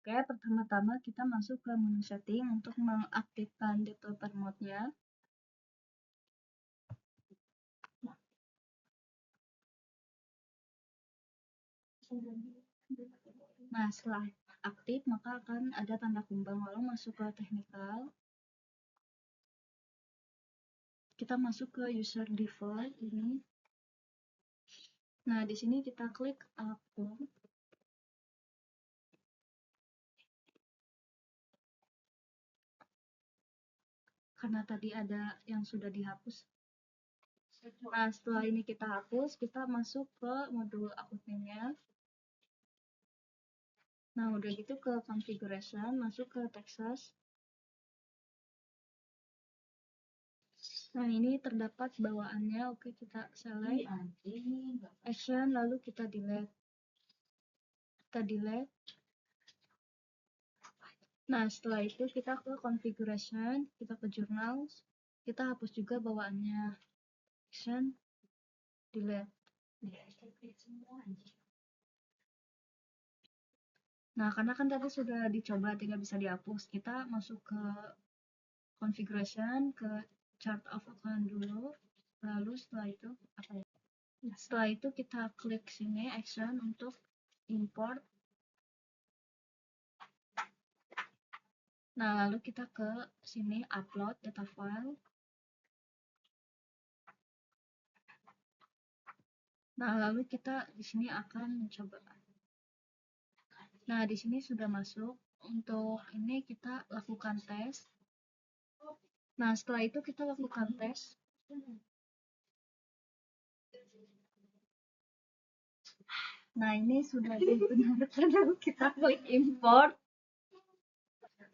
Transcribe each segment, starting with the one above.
Oke, pertama-tama kita masuk ke menu setting untuk mengaktifkan developer mode-nya. Nah, setelah aktif maka akan ada tanda kembang, lalu masuk ke technical. Kita masuk ke user default ini. Nah, di sini kita klik upload. Karena tadi ada yang sudah dihapus. Nah, setelah ini kita hapus, kita masuk ke modul accounting-nya. Nah, udah gitu ke configuration, masuk ke Texas. Nah, ini terdapat bawaannya. Oke, kita select action, lalu kita delete. Nah, setelah itu kita ke configuration, kita ke journals, kita hapus juga bawaannya. Action, delete. Nah, karena kan tadi sudah dicoba tidak bisa dihapus, kita masuk ke configuration, ke chart of account dulu, lalu setelah itu apa ya? Setelah itu kita klik sini action untuk import. Nah, lalu kita ke sini upload data file. Nah, lalu kita di sini akan mencoba. Nah, di sini sudah masuk. Untuk ini kita lakukan tes. Nah, setelah itu kita lakukan tes. Nah, ini sudah dibenarkan, lalu kita klik import.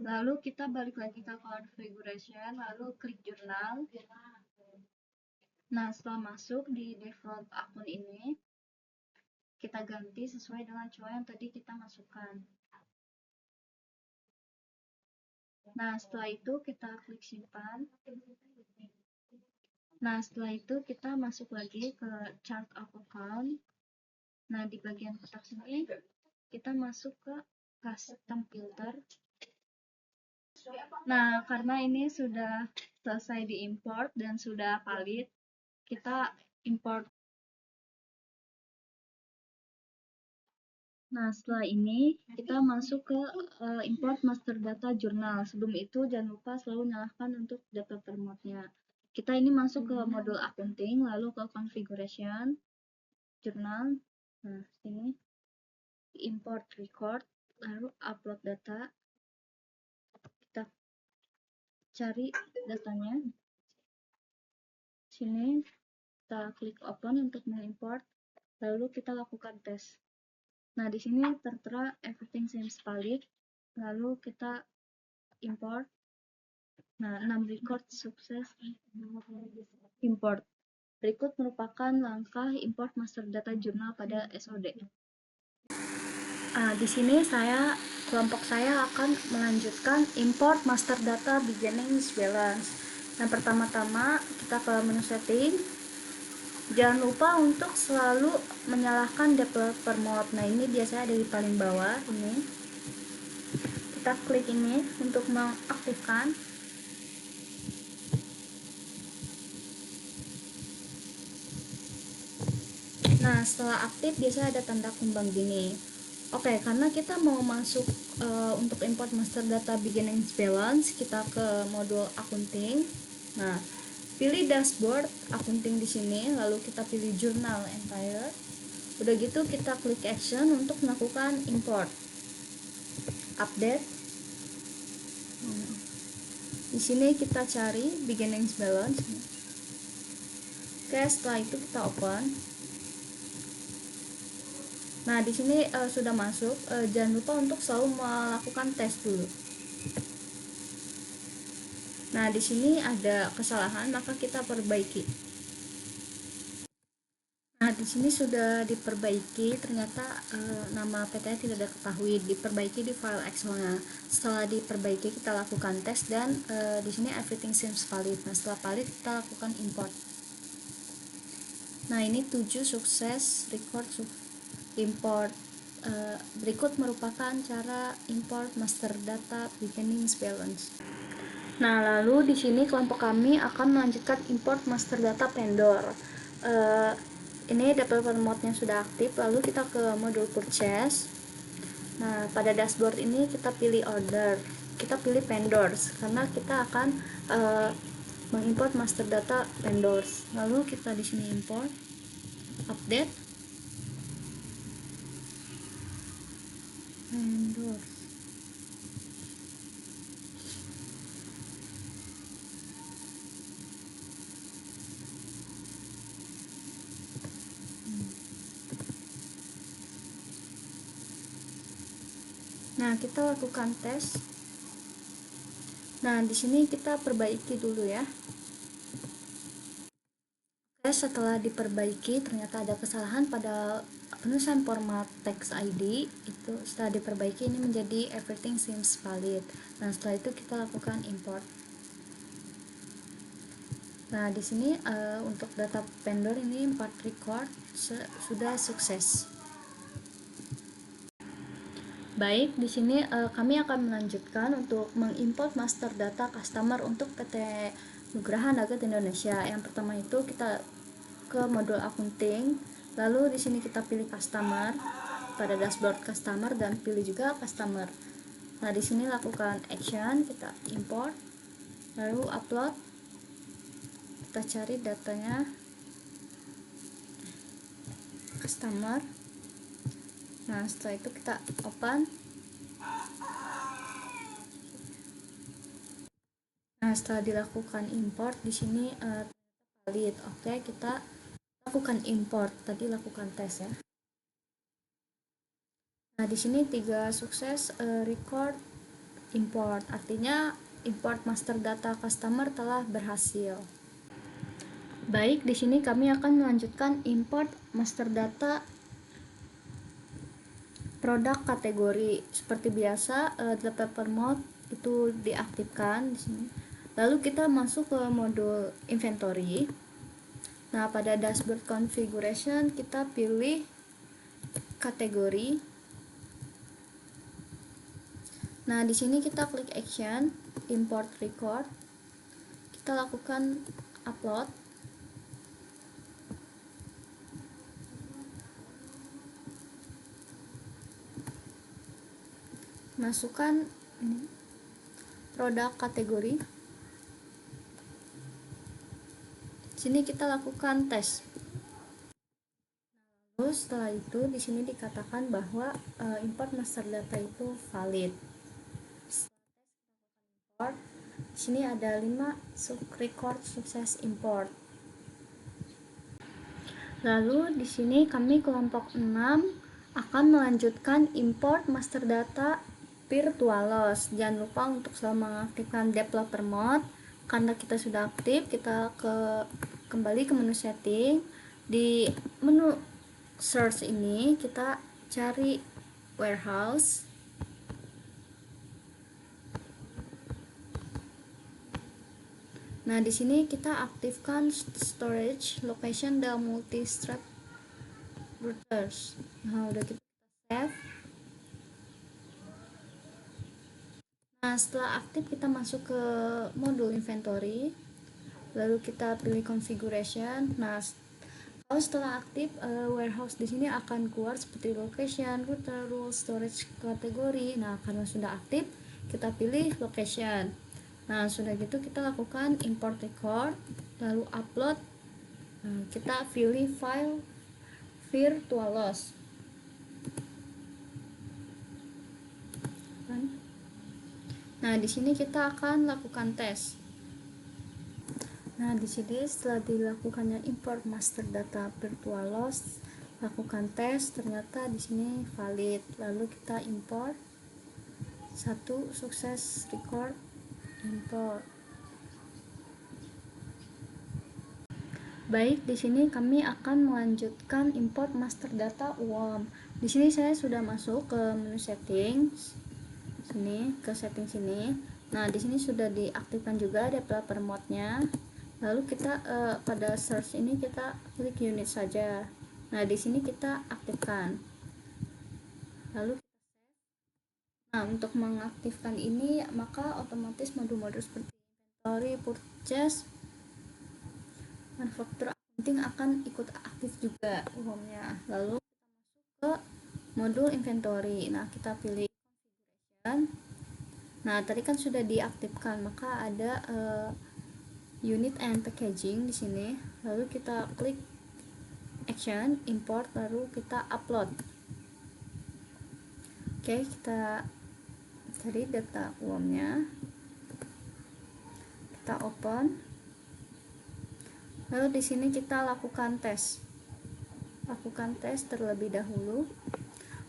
Lalu kita balik lagi ke configuration, lalu klik jurnal. Nah, setelah masuk di default akun ini, kita ganti sesuai dengan cowok yang tadi kita masukkan. Nah, setelah itu kita klik simpan. Nah, setelah itu kita masuk lagi ke chart of account. Nah, di bagian kotak sini kita masuk ke custom filter. Nah, karena ini sudah selesai diimport dan sudah valid, kita import. Nah, setelah ini kita masuk ke import master data jurnal. Sebelum itu jangan lupa selalu nyalakan untuk developer mode-nya. Kita ini masuk ke modul accounting, lalu ke configuration, jurnal. Nah, sini import record, lalu upload data. Kita cari datanya. Sini kita klik open untuk mengimport, lalu kita lakukan tes. Nah, di sini tertera everything seems valid, lalu kita import. Nah, 6 record sukses import. Berikut merupakan langkah import master data jurnal pada SOD. Di sini kelompok saya akan melanjutkan import master data beginnings balance. Yang pertama-tama kita ke menu setting. Jangan lupa untuk selalu menyalakan developer mode. Nah, ini biasanya ada di paling bawah ini. Kita klik ini untuk mengaktifkan. Nah, setelah aktif biasanya ada tanda kembang gini. Oke, karena kita mau masuk untuk import master data beginnings balance, kita ke modul accounting. Nah, pilih dashboard accounting di sini, lalu kita pilih journal entire. Udah gitu kita klik action untuk melakukan import. Update. Di sini kita cari beginnings balance. Oke, setelah itu kita open. Nah, di sini sudah masuk. Jangan lupa untuk selalu melakukan tes dulu. Nah, di sini ada kesalahan, maka kita perbaiki. Nah, di sini sudah diperbaiki. Ternyata nama PT-nya tidak diketahui. Diperbaiki di file Excel-nya. Setelah diperbaiki, kita lakukan tes dan di sini everything seems valid. Nah, setelah valid, kita lakukan import. Nah, ini 7 sukses record import berikut merupakan cara import master data beginnings balance. Nah, lalu di sini kelompok kami akan melanjutkan import master data vendor. Ini developer mode-nya sudah aktif, lalu kita ke modul purchase. Nah, pada dashboard ini kita pilih order, kita pilih vendors karena kita akan mengimport master data vendors. Lalu kita di sini import, update vendors. Nah, kita lakukan tes. Nah, di sini kita perbaiki dulu ya. Oke, setelah diperbaiki ternyata ada kesalahan pada penulisan format text ID. Itu setelah diperbaiki ini menjadi everything seems valid. Nah, setelah itu kita lakukan import. Nah, di sini untuk data vendor ini 4 record sudah sukses. Baik, di sini kami akan melanjutkan untuk mengimport master data customer untuk PT Nugraha Nugget Indonesia. Yang pertama itu kita ke modul accounting, lalu di sini kita pilih customer pada dashboard customer dan pilih juga customer. Nah, di sini lakukan action, kita import, lalu upload. Kita cari datanya customer. Nah, setelah itu kita open. Nah, setelah dilakukan import di sini valid. Oke, kita lakukan import. Tadi lakukan tes ya. Nah, di sini 3 sukses record import. Artinya import master data customer telah berhasil. Baik, di sini kami akan melanjutkan import master data produk kategori. Seperti biasa, developer mode itu diaktifkan di sini. Lalu kita masuk ke modul inventory. Nah, pada dashboard configuration kita pilih kategori. Nah, di sini kita klik action, import record. Kita lakukan upload. Masukkan produk kategori. Sini kita lakukan tes. Lalu setelah itu di sini dikatakan bahwa import master data itu valid. Import. Di sini ada 5 record sukses import. Lalu di sini kami kelompok 6 akan melanjutkan import master data virtualos. Jangan lupa untuk selalu mengaktifkan developer mode. Karena kita sudah aktif, kita kembali ke menu setting. Di menu search ini kita cari warehouse. Nah, di sini kita aktifkan storage location dan multi-thread routers. Nah, udah kita save. Nah, setelah aktif kita masuk ke modul inventory, lalu kita pilih configuration. Nah, kalau setelah aktif warehouse di sini akan keluar seperti location, router, rules, storage kategori. Nah, karena sudah aktif, kita pilih location. Nah, sudah gitu kita lakukan import record, lalu upload. Nah, kita pilih file virtualos. Nah, di sini kita akan lakukan tes. Nah, di sini setelah dilakukannya import master data virtualos, lakukan tes, ternyata di sini valid. Lalu kita import. 1 sukses record import. Baik, di sini kami akan melanjutkan import master data UOM. Di sini saya sudah masuk ke menu settings. Sini ke setting sini. Nah, di sini sudah diaktifkan juga developer mode-nya. Lalu kita pada search ini kita klik unit saja. Nah, di sini kita aktifkan. lalu kita save. Nah, untuk mengaktifkan ini maka otomatis modul-modul seperti inventory, purchase, manufacturer, accounting akan ikut aktif juga umumnya. Lalu kita masuk ke modul inventory. Nah, kita pilih configuration. Nah, tadi kan sudah diaktifkan, maka ada unit and packaging di sini. Lalu kita klik action, import, lalu kita upload. Oke, kita cari data uangnya. Kita open. Lalu di sini kita lakukan tes. Lakukan tes terlebih dahulu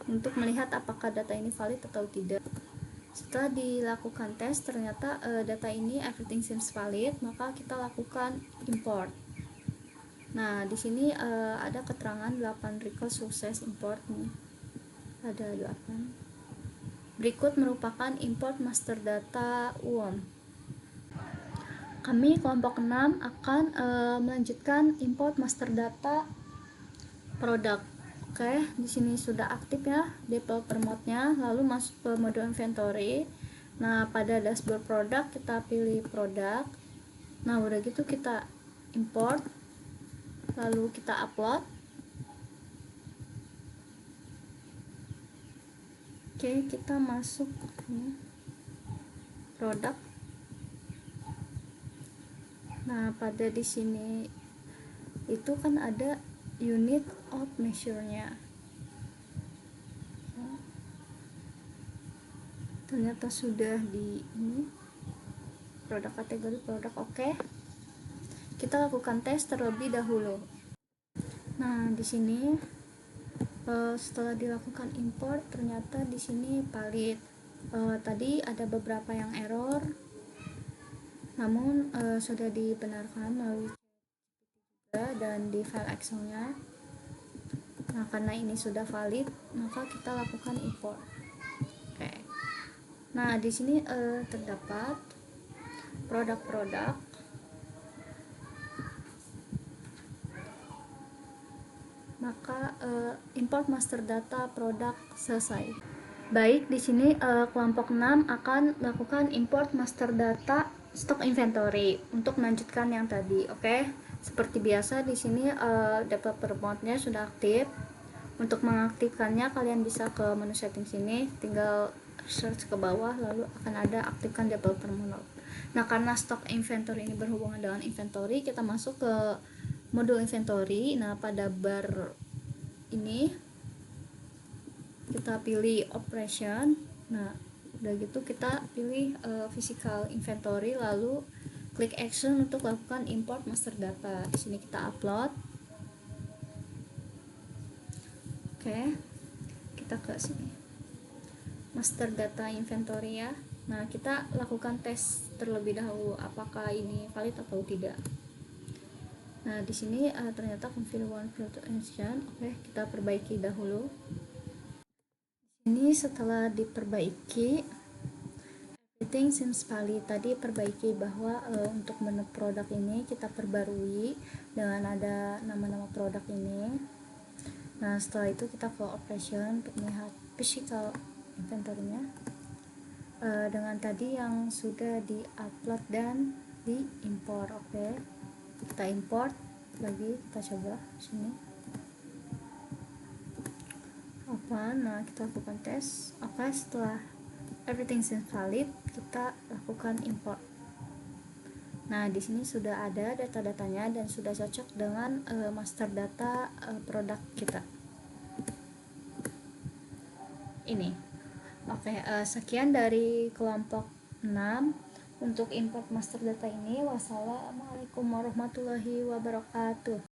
untuk melihat apakah data ini valid atau tidak. Setelah dilakukan tes ternyata data ini everything seems valid, maka kita lakukan import. Nah, di sini ada keterangan 8 request sukses import nih. Ada 8. Berikut merupakan import master data UOM. Kami kelompok 6 akan melanjutkan import master data produk. Oke, di sini sudah aktif ya developer mode-nya, lalu masuk ke mode inventory. Nah, pada dashboard produk kita pilih produk. Nah, udah gitu kita import, lalu kita upload. Oke, kita masuk produk. Nah, pada di sini itu kan ada unit of measure-nya. Ternyata sudah di ini produk kategori produk. Oke. Kita lakukan tes terlebih dahulu. Nah, di sini setelah dilakukan import ternyata di sini valid. Tadi ada beberapa yang error, namun sudah dibenarkan melalui juga dan di file Excel-nya. Nah, karena ini sudah valid, maka kita lakukan import. Oke. Nah, di sini terdapat produk-produk. Maka import master data produk selesai. Baik, di sini kelompok 6 akan melakukan import master data stock inventory untuk melanjutkan yang tadi. Oke. Seperti biasa di sini developer mode-nya sudah aktif. Untuk mengaktifkannya kalian bisa ke menu setting sini, tinggal search ke bawah lalu akan ada aktifkan developer mode. Nah, karena stock inventory ini berhubungan dengan inventory, kita masuk ke modul inventory. Nah, pada bar ini kita pilih operation. Nah, udah gitu kita pilih physical inventory, lalu klik action untuk lakukan import master data. Di sini kita upload. Oke, kita ke sini master data inventory ya. Nah, kita lakukan tes terlebih dahulu apakah ini valid atau tidak. Nah, di sini ternyata configure one filter action. Oke, kita perbaiki dahulu. Ini setelah diperbaiki everything seems valid. Tadi perbaiki bahwa untuk menu produk ini kita perbarui dengan ada nama-nama produk ini. Nah, setelah itu kita ke operation untuk melihat physical inventory-nya dengan tadi yang sudah di-upload dan di-import. Oke, kita import lagi, kita coba sini apa. Nah, kita lakukan tes. Oke, setelah everything seems valid, kita lakukan import. Nah, di sini sudah ada data-datanya dan sudah cocok dengan master data produk kita. Ini. Oke, sekian dari kelompok 6 untuk import master data ini. Wassalamualaikum warahmatullahi wabarakatuh.